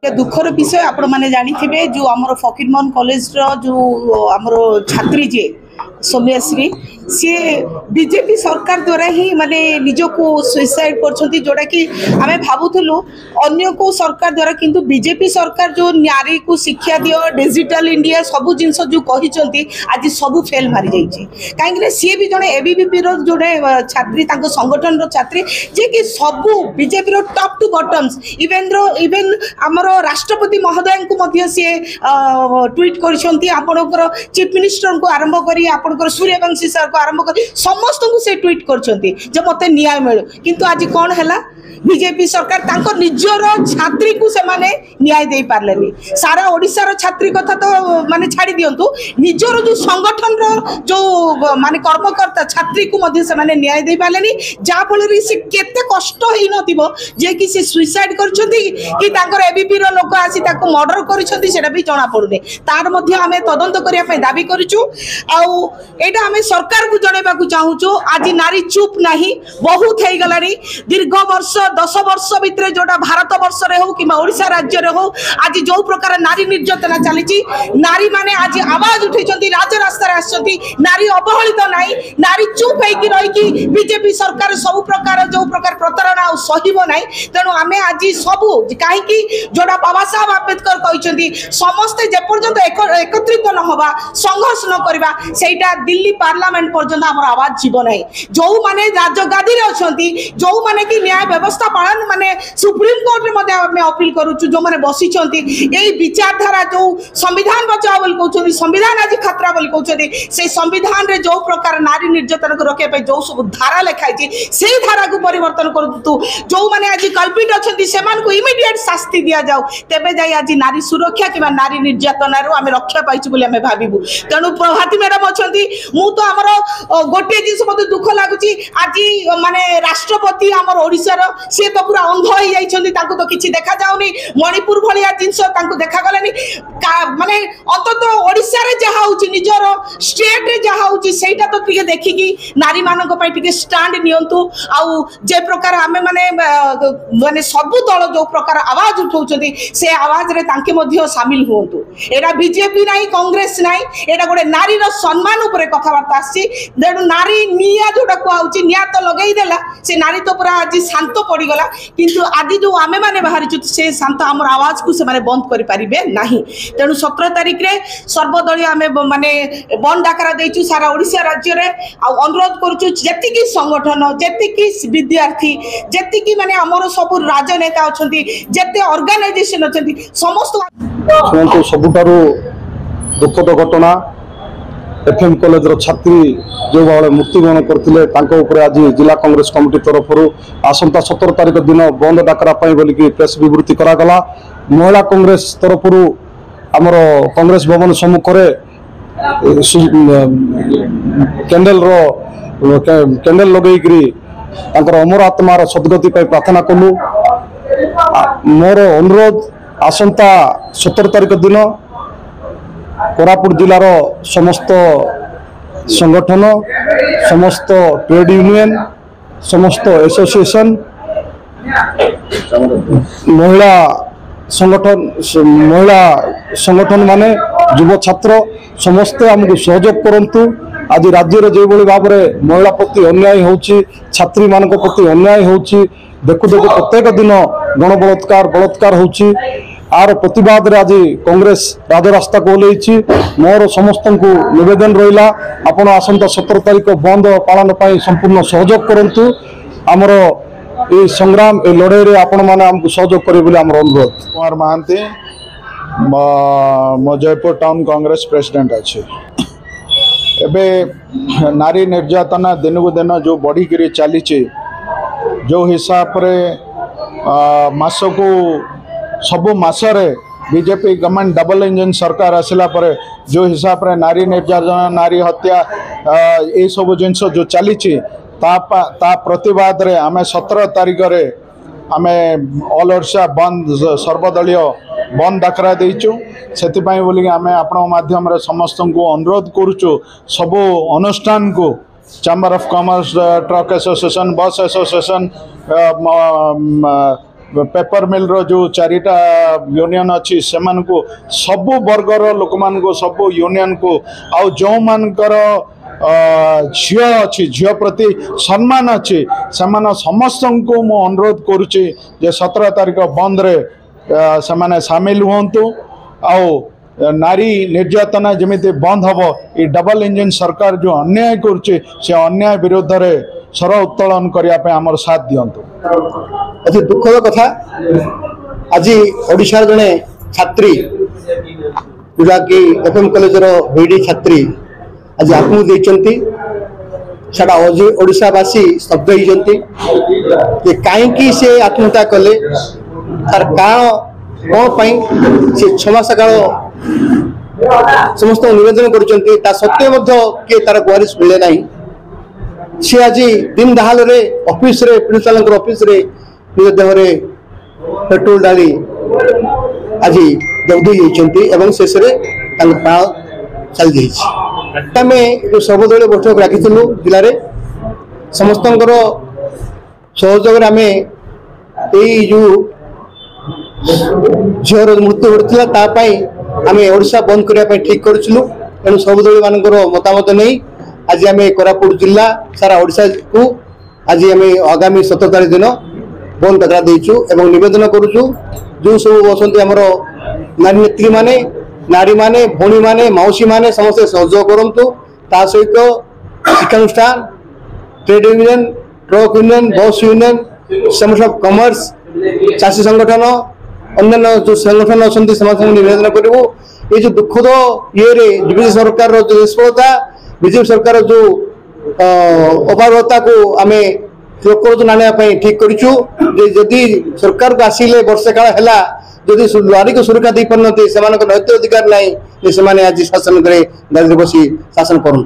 दुखर विषय आपण मैंने जानी जो आमर फकीरमोहन कॉलेज जो आमर छात्री जे सौम्यश्री सी बीजेपी सरकार द्वारा ही माने निजको सुइसाइड कर जोड़ा कि आम भावुलु अन्य को सरकार द्वारा किंतु बीजेपी सरकार जो नारी को शिक्षा दियो डिजिटल इंडिया सबू जिनस जो कहते आज सबू फेल मारी जाइए कहीं सी भी जड़े एबीवीपी जोड़े छात्री संगठन छात्री जे कि सबू BJP top to bottoms even आमर राष्ट्रपति महोदय को सी ट्वीट कर चीफ मिनिस्टर को आरंभ कर आपंकर सूर्यवंशी सर को आरंभ कर समस्त को से ट्वीट कर मत न्याय मिलू किंतु आज कौन है बीजेपी सरकार तांको निजर छात्री को से माने न्याय दे पारलेनी सारा ओडिशार छात्री कथा तो माने छाड़ी दियंतु निजर जो संगठन रो जो माने कर्मकर्ता छात्री को मध्य से माने न्याय दे पारलेनी जा फल रे से केते कष्ट हेई नथिबो जे कि से सुसाइड करछथि कि तांकर एबीपी रो लोक आसी ताको मर्डर करछथि सेटा भी जणा पडुने तार मध्य हमें तदंत करिया पे दाबी करिछु आ एटा हमें सरकार को जणेबा को चाहूछु आज नारी चुप नाही बहुत हेई गलानी दीर्घ वर्ष 10 वर्ष भितर जोटा भारत वर्ष रे हो कि ओडिशा राज्य रे हो आज जो प्रकार नारी निर्यातना चली नारी माने आज आवाज उठे राजरास्ता आसछंती नारी अवहेलित नाही नारी चुप होइकी रही बीजेपी सरकार सब प्रकार जो प्रकार प्रतारणा सहिबो नाही तेणु आमे आज सबू कहीं जोड़ा बाबा साहब आंबेडकर कहते समस्ते जेपर्यंत एकत्रित न होबा संघर्ष न करबा सेटा दिल्ली पार्लियामेंट पर्यंत हमर आवाज जीव नाही जो माने राजगादी रे अछंती जो माने कि न्याय व्यवस्था पालन माने सुप्रीम कोर्ट रे मध्ये हम अपील करूछु जो माने बसी छंती एई विचारधारा जो संविधान बचाओ बोल कहउछंती संविधान आज खतरा बोल कहउछंती से संविधान रे जो प्रकार नारी निर्यातन को रोके पे जो सब धारा लिखाई छी सेई धारा को परिवर्तन करतु जो माने आज कल्पित अछंती सेमान को इमीडिएट शास्ति दिया जाऊ तेबे जाई आज नारी सुरक्षा किबा नारी निर्यातन रो हम रक्षा पाइछु बोली हम भाबिबु तेनु प्रभाती मैडम अछंती मु तो हमर गोटे जिस मते दुख लागुची आज माने राष्ट्रपति हमर ओडिसा रो से तो पूरा अंध हो जाइछंती तांको तो किछि देखा जाउनी मणिपुर भलिया जिंस तांको देखा गलानी माने अंतत ओडिसा रे जहा होची निजर स्टेट रे जहा होची सेटा तो टिके देखिकी नारी मानक पय टिके स्टैंड नियंतु आउ जे प्रकार हमें माने सबु दल जो प्रकार आवाज उठाउछंती से आवाज रे तांके मध्ये शामिल होंतु एरा बीजेपी नाही कांग्रेस नाही एटा गोटे नारी रो सम्मान ऊपर कथावार्ता आसी देनु नारी निया जोटा कहउची निया तो लगेई देला से नारी तो पूरा आज शांत पड़ी गला किंतु आज जो आमे माने बाहरी से शांत हमर आवाज को से माने बंद करि परिबे नाही तेनु 17 तारिख रे सर्वदलीय आमे माने बंद डाकरा देचु सारा ओडिशा राज्य रे आ अनुरोध करूछु जेति की संगठन जेति की विद्यार्थी जेति की माने हमर सब राजनेता अछंती जेते ऑर्गेनाइजेशन अछंती समस्त सुनतो सबुटारो दुखद घटना एफएम कॉलेज रो छात्री जो भाव मृत्युवरण करते आज जिला कांग्रेस कमिटी तरफ आसंता 17 तारिख दिन बंद डाकरा बोलिकी प्रेस विवृत्ति करागला महिला कांग्रेस तरफ आमर कांग्रेस भवन सम्मुख कैंडल लगे अमर आत्मार सद्गति प्रार्थना कलु मोर अनुरोध आसंता 17 तारिख दिन कोरापुट जिलार समस्त संगठन समस्त ट्रेड यूनियन समस्त एसोसिएशन महिला संगठन माने युव छात्र समस्ते आमको सहयोग करंतु आज राज्य रे जो भाव में महिला प्रति अन्याय होची छात्री मान प्रति अन्याय होची देखु देखु प्रत्येक दिन गण बलात्कार होची आर प्रतिवाद रे आज कांग्रेस राजरास्ता को ओल्लैछि मोर समस्त को निवेदन रहिला आपण आसंता 17 तारिख बंद पालन पाई संपूर्ण सहयोग करंतु आमर ए संग्राम ए लड़ाई रे आपण माने हमको सहयोग करे बोले हमर अनुरोध। कुमार महांती मो जयपुर टाउन कांग्रेस प्रेसिडेंट अच्छे एबे नारी निर्यातना दिन को दिन जो बढ़ी करी चली जो हिसाब रे मास को सबु मासरे बीजेपी गवर्नमेंट डबल इंजन सरकार आसला पर जो हिसाब रे नारी निर्यातना नारी हत्या ये सब जिनस जो चली ता प्रतिवाद रे आमे 17 तारिख रे आमे ऑल ओडिशा बंद सर्वदलीय बंद डाकरा देचु से बोलिक आमे आपण माध्यम रे समस्त को अनुरोध करूचु सबु अनुष्ठान को chamber of commerce truck association बस एसोसिएशन पेपर मिल रो जो चारिटा यूनियन अच्छी से सबु वर्गर लोक मान सबु यूनियन को आउ जो मानकर झील अच्छी झील प्रति सम्मान अच्छी से समस्त को मु अनुरोध करुच्ची 17 तारिख बंद रे से सामिल हूँ आउ नारी निर्यातना जमी बंद हम ये डबल इंजिन सरकार जो अन्याय करुच्ची से अन्याय विरोध में स्वर उत्तोलन करने आमर साथ दिंतु। अति दुखद कथा आज ओडिशार जड़े छात्री जोटा कि एफएम कॉलेज बीडी छात्री आज आत्महत्या सारा ओडिशावासी स्तब्ध होती कहीं से आत्महत्या कले तार कारण कौन से 6 मास काल समस्त निवेदन कर सत्वे किए तार गुहारिश मिले ना सी आज दिन दहाल ऑफिस रे प्रिंसिपाल ऑफिस रे निज देहरे पेट्रोल डाली आज जगदी होती शेष में प्राण चली जाइए। जो सर्वदलीय बैठक राखिलु जिले में समस्त सहयोग आम जो झीर मृत्यु होता आम ओडिशा बंद करने ठीक करूँ तेणु सर्वदलीय मान मतामत नहीं आज आम कोरापुट जिला सारा ओडिशा को आज आम आगामी 17 तारिख दिन बंद डाकरा देचु एवं निवेदन करुचु जो सब बसंती आमर नारी नेत्री माने नारी माने भौणी माने मौसी माने समस्त सहयोग करंतु ता सहित शिक्षानुष्ठान trade union truck union bus union chamber of commerce चाषी संगठन अन्य जो संगठन अच्छा निवेदन करूँ ये जो दुखद ये बीजेपी सरकार जो निष्फलता बीजेपी सरकार जो अपारगता को आम लोक नाना ठीक करूँ जदि सरकार को आसिले वर्षे काल है जदि नारी को सुरक्षा दे पारते से नैतिक अधिकार ना आज शासन करे दायित्व बसी शासन करूँ।